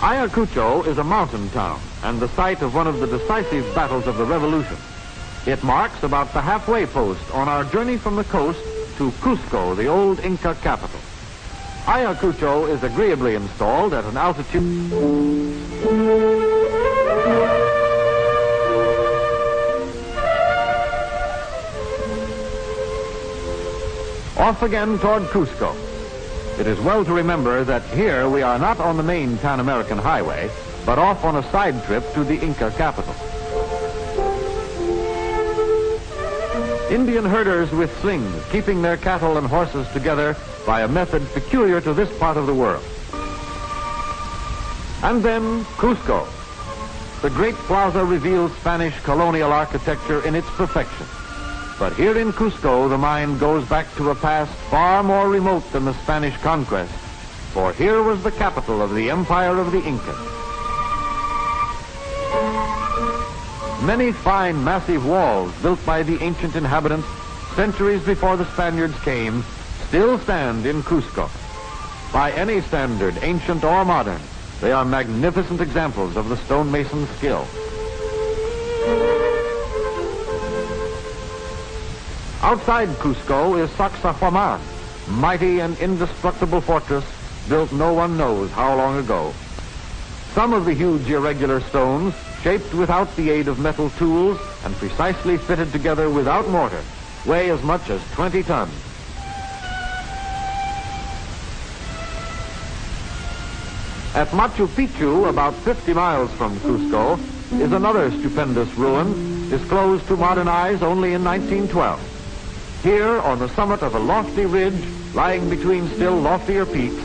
Ayacucho is a mountain town and the site of one of the decisive battles of the Revolution. It marks about the halfway post on our journey from the coast to Cusco, the old Inca capital. Ayacucho is agreeably installed at an altitude off again toward Cusco. It is well to remember that here we are not on the main Pan-American highway, but off on a side trip to the Inca capital. Indian herders with slings, keeping their cattle and horses together by a method peculiar to this part of the world. And then Cusco. The great plaza reveals Spanish colonial architecture in its perfection. But here in Cusco, the mind goes back to a past far more remote than the Spanish conquest, for here was the capital of the empire of the Incas. Many fine, massive walls built by the ancient inhabitants centuries before the Spaniards came still stand in Cusco. By any standard, ancient or modern, they are magnificent examples of the stonemason's skill. Outside Cusco is Sacsayhuaman, mighty and indestructible fortress built no one knows how long ago. Some of the huge irregular stones, shaped without the aid of metal tools and precisely fitted together without mortar, weigh as much as 20 tons. At Machu Picchu, about 50 miles from Cusco, is another stupendous ruin, disclosed to modern eyes only in 1912. Here, on the summit of a lofty ridge lying between still loftier peaks,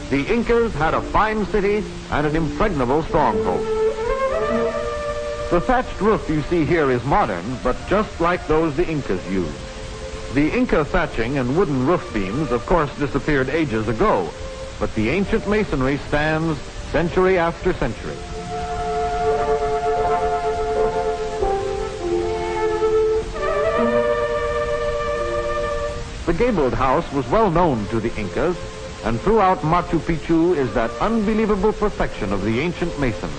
the Incas had a fine city and an impregnable stronghold. The thatched roof you see here is modern, but just like those the Incas used. The Inca thatching and wooden roof beams, of course, disappeared ages ago, but the ancient masonry stands century after century. The gabled house was well known to the Incas, and throughout Machu Picchu is that unbelievable perfection of the ancient masonry.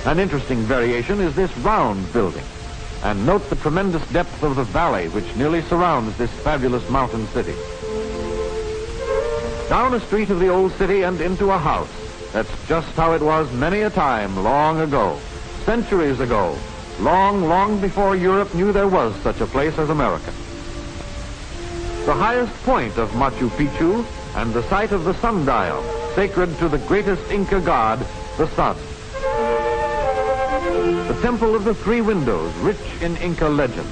An interesting variation is this round building, and note the tremendous depth of the valley which nearly surrounds this fabulous mountain city. Down a street of the old city and into a house. That's just how it was many a time long ago, centuries ago, long, long before Europe knew there was such a place as America. The highest point of Machu Picchu and the site of the sundial, sacred to the greatest Inca god, the sun. The temple of the three windows, rich in Inca legend.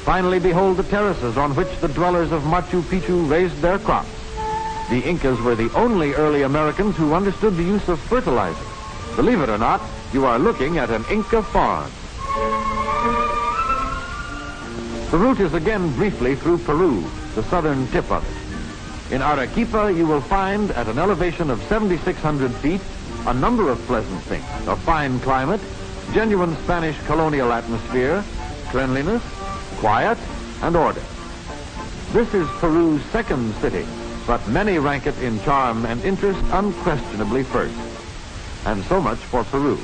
Finally, behold the terraces on which the dwellers of Machu Picchu raised their crops. The Incas were the only early Americans who understood the use of fertilizer. Believe it or not, you are looking at an Inca farm. The route is again briefly through Peru, the southern tip of it. In Arequipa, you will find at an elevation of 7,600 feet a number of pleasant things: a fine climate, genuine Spanish colonial atmosphere, cleanliness, quiet, and order. This is Peru's second city, but many rank it in charm and interest unquestionably first. And so much for Peru.